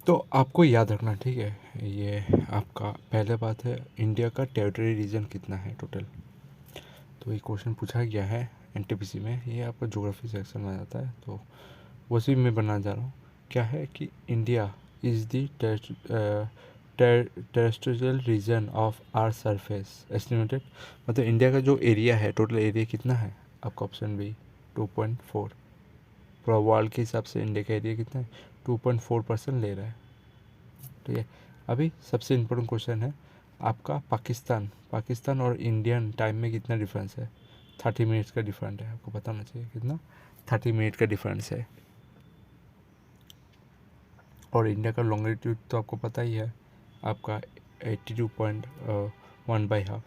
तो आपको याद रखना, ठीक है, ये आपका पहले बात है, इंडिया का टेरिटरी रीजन कितना है टोटल। तो ये क्वेश्चन पूछा गया है एनटीपीसी में, ये आपका ज्योग्राफी सेक्शन में आता है, तो वही मैं बनाना जा रहा हूँ। क्या है कि India is the terrestrial region of our surface estimated, मतलब इंडिया का जो एरिया है, टोटल एरिया कितना है आपका, ऑप्शन बी 2.4। पूरा वर्ल्ड के हिसाब से इंडिया का एरिया कितना है, 2.4% ले रहा है, ठीक है। अभी सबसे इम्पोर्टेंट क्वेश्चन है आपका, पाकिस्तान पाकिस्तान और इंडियन टाइम में कितना डिफरेंस है। 30 मिनट्स का डिफरेंट है, आपको पता होना चाहिए कितना, 30 मिनट का डिफरेंस है। और इंडिया का लॉन्गिट्यूड तो आपको पता ही है आपका 82.1/2।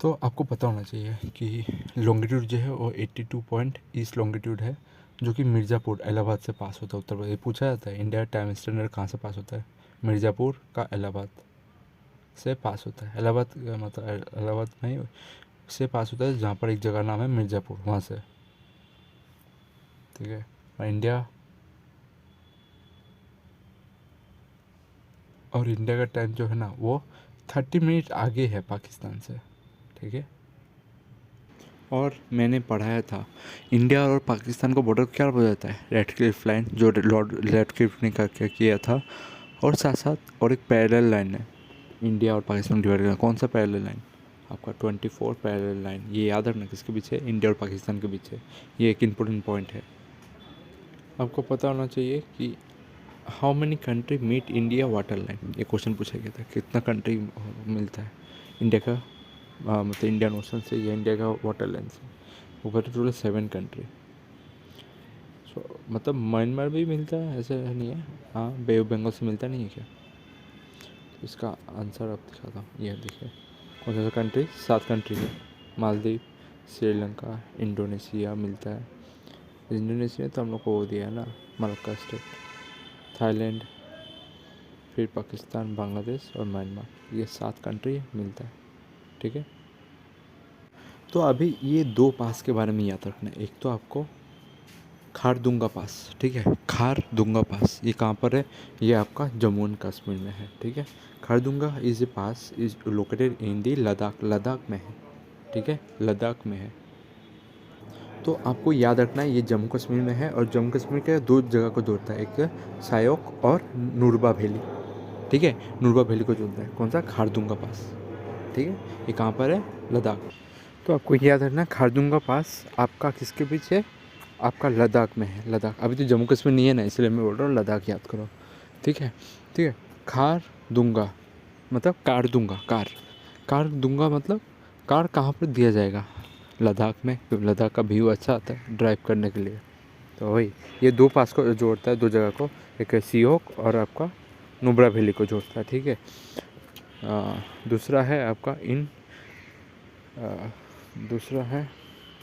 तो आपको पता होना चाहिए कि लॉन्गिट्यूड जो है वो 82 पॉइंट ईस्ट लॉन्गिट्यूड है, जो कि मिर्ज़ापुर इलाहाबाद से पास होता है उत्तर प्रदेश। पूछा जाता है इंडिया टाइम स्टैंडर्ड कहाँ से पास होता है, मिर्ज़ापुर का इलाहाबाद से पास होता है। इलाहाबाद मतलब इलाहाबाद में से पास होता है, जहाँ पर एक जगह नाम है मिर्ज़ापुर, वहाँ से, ठीक है। और इंडिया का टाइम जो है ना वो 30 मिनट आगे है पाकिस्तान से, ठीक है। और मैंने पढ़ाया था इंडिया और पाकिस्तान का बॉर्डर क्या बोला जाता है, रेड क्लिफ लाइन, जो लॉर्ड रेड क्लिफ ने क्या किया था। और साथ साथ और एक पैरेलल लाइन है इंडिया और पाकिस्तान डिवाइड करना। कौन सा पैरेलल लाइन, आपका 24 पैरेलल लाइन। ये याद रखना किसके पीछे, इंडिया और पाकिस्तान के पीछे। ये एक इम्पोर्टेंट पॉइंट है, आपको पता होना चाहिए कि how many country meet India water line. ये क्वेश्चन पूछा गया था, कितना कंट्री मिलता है इंडिया का, मतलब इंडियन ओशन से या इंडिया का वाटर लाइन से। वो कहते टोटल 7 कंट्री। सो मतलब म्यांमार भी मिलता है, ऐसा नहीं है, हाँ बे ऑफ बंगाल से मिलता नहीं है क्या। तो इसका आंसर आप दिखाता हूँ, ये देखिए कौन सा कंट्री, 7 कंट्री है। मालदीव, श्रीलंका, इंडोनेशिया मिलता है। इंडोनेशिया तो हम लोग को वो दिया है ना, मलक्का स्टेट। थाईलैंड, फिर पाकिस्तान, बांग्लादेश और म्यांमार, ये 7 कंट्री मिलता है, ठीक है। तो अभी ये 2 पास के बारे में याद रखना है। एक तो आपको खारदुंगा पास, ठीक है, खारदुंगा पास ये कहाँ पर है, ये आपका जम्मू एंड कश्मीर में है, ठीक है। Khardunga is a pass is located in the Ladakh, Ladakh में है, ठीक है, लद्दाख में है। तो आपको याद रखना है ये जम्मू कश्मीर में है, और जम्मू कश्मीर के 2 जगह को जोड़ता है, एक सायोक और नुरबा वैली, ठीक है। नुरबा वैली को जोड़ता है कौन सा, खारदुंगा पास, ठीक है। ये कहाँ पर है, लद्दाख। तो आपको याद रखना खारदुंगा पास आपका किसके पीछे, आपका लद्दाख में है, लद्दाख। अभी तो जम्मू कश्मीर नहीं है ना, इसलिए मैं बोल रहा हूँ लद्दाख याद करो, ठीक है, ठीक है। खार दूंगा मतलब कार दूंगा, कार दूंगा मतलब कार कहाँ पर दिया जाएगा, लद्दाख में, क्योंकि लद्दाख का व्यू अच्छा आता है ड्राइव करने के लिए। तो वही ये 2 पास को जोड़ता है, 2 जगह को, एक है सियोक और आपका नुब्रा वैली को जोड़ता है, ठीक है। दूसरा है आपका दूसरा है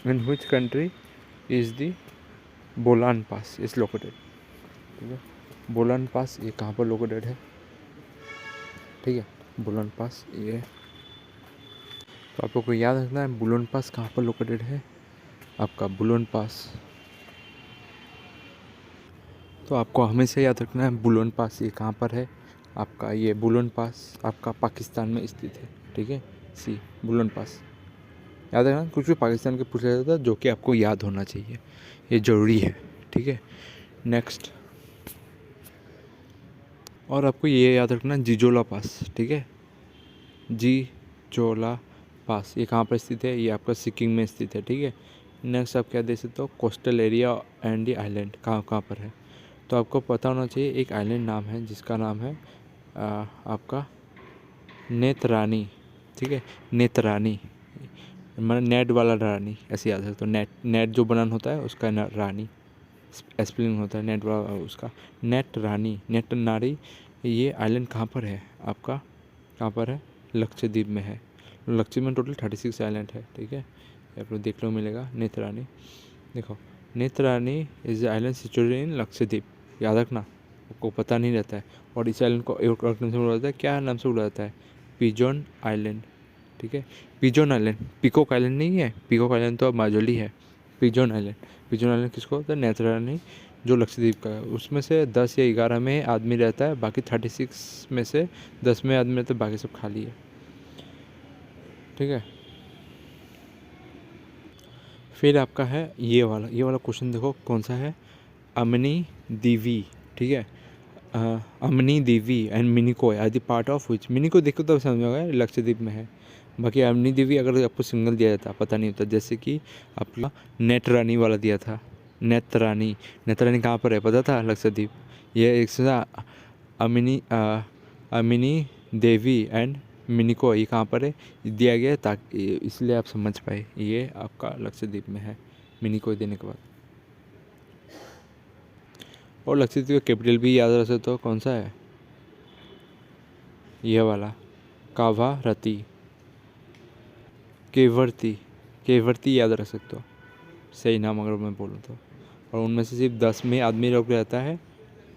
in which country is the Bolan pass is located, ठीक है। बोलान पास ये कहाँ पर लोकेटेड है, ठीक है, बोलान पास ये। तो आप लोग को याद रखना है बुलोन पास कहाँ पर लोकेटेड है, आपका बुलोन पास। तो आपको हमेशा याद रखना है बुलोन पास ये कहाँ पर है, आपका ये बुलोन पास आपका पाकिस्तान में स्थित है, ठीक है। सी बुलोन पास याद रखना, कुछ भी पाकिस्तान के पूछा जाता है जो कि आपको याद होना चाहिए, ये ज़रूरी है, ठीक है। नेक्स्ट, और आपको ये याद रखना जिजोला पास, ठीक है, जिजोला पास ये कहाँ पर स्थित है, ये आपका सिक्किम में स्थित है, ठीक है। नेक्स्ट आप क्या दे सकते हो, coastal area and the island कहाँ कहाँ पर है। तो आपको पता होना चाहिए एक आइलैंड नाम है जिसका नाम है आपका नेत्रानी, ठीक है, नेत्रानी, मतलब नेट वाला रानी ऐसे याद है। तो नेट नेट जो बनान होता है उसका रानी स्पेलिंग होता है, नेट वाला उसका नेट रानी, नेट नारी। ये आइलैंड कहाँ पर है आपका, कहाँ पर है, लक्षद्वीप में है। लक्षद्वीप में टोटल 36 आइलैंड है, ठीक है, आपको देखने को मिलेगा। नेत्रानी देखो, Netrani is island situated in Lakshadweep, याद रखना, आपको पता नहीं रहता है। और इस आइलैंड को एक नाम से बोला जाता है, क्या नाम से बोला जाता है, पिजोन आइलैंड, ठीक है। पिजोन आइलैंड, पीकॉक आइलैंड नहीं है, पीकॉक आइलैंड तो अब माजुली है, पिजोन आइलैंड। पिजोन आइलैंड किसको होता है? नेत्रानी, जो लक्षद्वीप का है। उसमें से 10 या 11 में आदमी रहता है, बाकी 36 में से 10 में आदमी रहता है, बाकी सब खाली है। ठीक है, फिर आपका है ये वाला क्वेश्चन देखो कौन सा है। अमनी दीवी, ठीक है, Amini Devi and Minicoy are the part of which. Minicoy देखो तो समझ में आएगा लक्षद्वीप में है। बाकी अमनी देवी अगर आपको सिंगल दिया जाता पता नहीं होता, जैसे कि आपका नेत्रानी वाला दिया था। नेत्रानी, नेत्रानी कहाँ पर है पता था? लक्षद्वीप। ये एक से अमिनी अमिनी देवी एंड मिनिको ये कहाँ पर है दिया गया है, ताकि इसलिए आप समझ पाए ये आपका लक्षद्वीप में है मिनिको देने के बाद। और लक्षद्वीप का कैपिटल भी याद रख सकते हो, कौन सा है? ये वाला, कावारती, केवर्ती, केवर्ती याद रख सकते हो, सही नाम अगर मैं बोलूँ तो। और उनमें से सिर्फ 10 में आदमी लोग रहता है,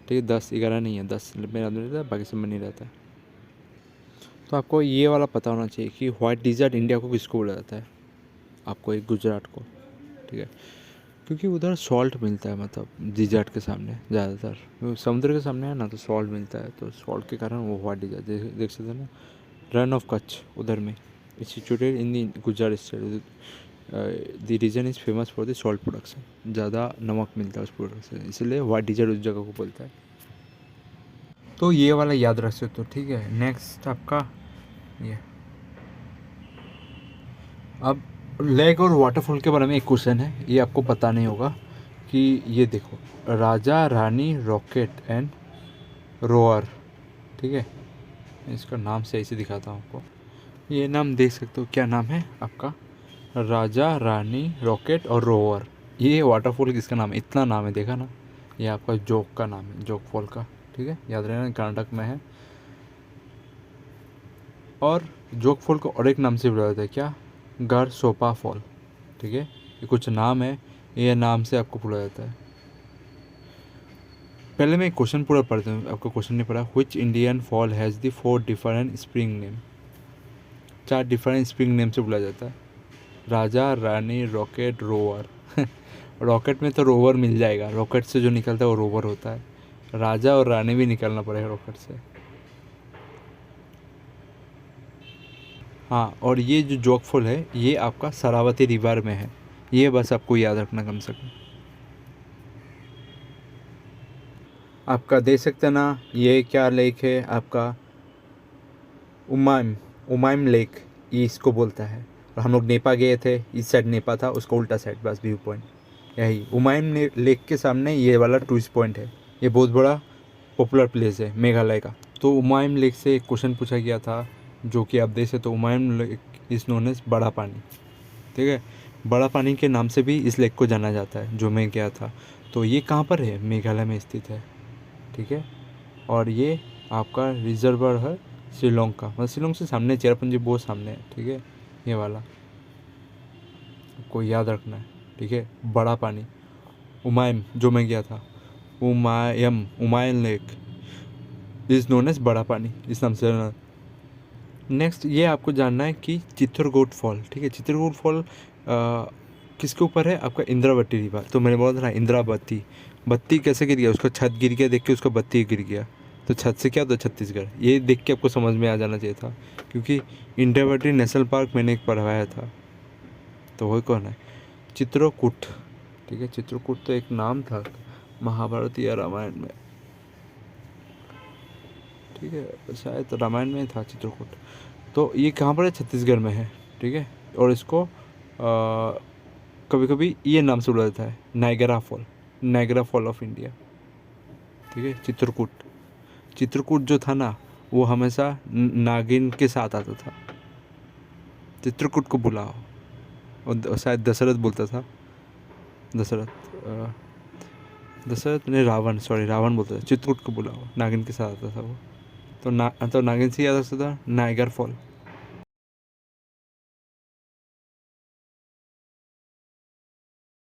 ठीक है, 10 11 नहीं है, 10 में आदमी रहता है, बाकी सब में नहीं रहता है। तो आपको ये वाला पता होना चाहिए कि व्हाइट डिजर्ट इंडिया को किसको बोला जाता है, आपको एक गुजरात को, ठीक है, क्योंकि उधर सॉल्ट मिलता है, मतलब डिजर्ट के सामने ज़्यादातर समुद्र के सामने है ना, तो सॉल्ट मिलता है, तो सॉल्ट के कारण वो व्हाइट डिजर्ट देख सकते हैं ना। रन ऑफ कच्छ उधर में situated in the Gujarat state, the region is famous for the salt production, ज़्यादा नमक मिलता है उस प्रोडक्ट से, इसलिए व्हाइट डिजर्ट उस जगह को बोलता है। तो ये वाला याद रख सकते हो, ठीक है। नेक्स्ट आपका ये, अब लेक और वाटरफॉल के बारे में एक क्वेश्चन है, ये आपको पता नहीं होगा कि ये देखो, Raja Rani rocket and row or, ठीक है, इसका नाम सही से दिखाता हूँ आपको। ये नाम देख सकते हो, क्या नाम है आपका? राजा रानी रॉकेट और रोअर। ये वाटरफॉल किसका नाम है? इतना नाम है, देखा ना, ये आपका जोग का नाम है, जोग फॉल का, ठीक है, याद रखना कर्नाटक में है। और जोग फॉल को और एक नाम से बुलाया जाता है, क्या? गर सोपा फॉल, ठीक है, ये कुछ नाम है, ये नाम से आपको बुलाया जाता है। पहले मैं क्वेश्चन पूरा पढ़ता हूँ, आपको क्वेश्चन नहीं पढ़ा। Which Indian fall has the 4 different spring name, 4 different spring name से बुलाया जाता है। Raja Rani rocket rover rocket में तो रोवर मिल जाएगा, रॉकेट से जो निकलता है वो रोवर होता है। राजा और रानी भी निकलना पड़ेगा रॉकेट से। हाँ, और ये जो जोग फॉल है ये आपका शरावती रिवर में है, ये बस आपको याद रखना कम से कम। आपका देख सकते हैं ना, ये क्या लेक है आपका? उमाइम लेक, ये इसको बोलता है। और हम लोग नेपा गए थे, इस साइड नेपा था, उसका उल्टा साइड बस व्यू पॉइंट यही उमाइम लेक के सामने ये वाला टूरिस्ट पॉइंट है। ये बहुत बड़ा पॉपुलर प्लेस है मेघालय का। तो उमाइम लेक से एक क्वेश्चन पूछा गया था, जो कि आप देख सकते हो, उमाइम लेक इज़ नोन एज बड़ा पानी, ठीक है, बड़ा पानी के नाम से भी इस लेक को जाना जाता है, जो मैं गया था। तो ये कहाँ पर है? मेघालय में स्थित है, ठीक है। और ये आपका रिजर्वर है शिलोंग का, मतलब शिलोंग से सामने, चेरापूंजी बहुत सामने है, ठीक है, ये वाला आपको याद रखना है, ठीक है। बड़ा पानी उमाइम जो मैं गया था, उमायम लेक इज़ नोन एज बड़ा पानी, इस नाम से। नेक्स्ट ये आपको जानना है कि चित्रकूट फॉल, ठीक है, चित्रकूट फॉल किसके ऊपर है? आपका इंद्रावती रिवर। तो मैंने बोला था ना, इंद्रावती, बत्ती कैसे गिर गया? उसका छत गिर गया, देख के उसका बत्ती गिर गया, तो छत से क्या होता है? छत्तीसगढ़। ये देख के आपको समझ में आ जाना चाहिए था, क्योंकि इंद्रावती नेशनल पार्क मैंने एक पढ़वाया था। तो वही कौन है? चित्रकूट, ठीक है, चित्रकूट तो एक नाम था महाभारत या रामायण में, ठीक है, शायद रामायण में था चित्रकूट। तो ये कहाँ पर है? छत्तीसगढ़ में है, ठीक है। और इसको कभी कभी ये नाम से बुलाया जाता है, नायगरा फॉल ऑफ इंडिया, ठीक है। चित्रकूट जो था ना, वो हमेशा नागिन के साथ आता था। चित्रकूट को बुलाओ, और शायद दशरथ बोलता था, दशरथ ने रावण बोलता था, चित्रकूट को बुलाओ, नागिन के साथ आता था वो। तो नागिन से याद आता था नाइगर फॉल।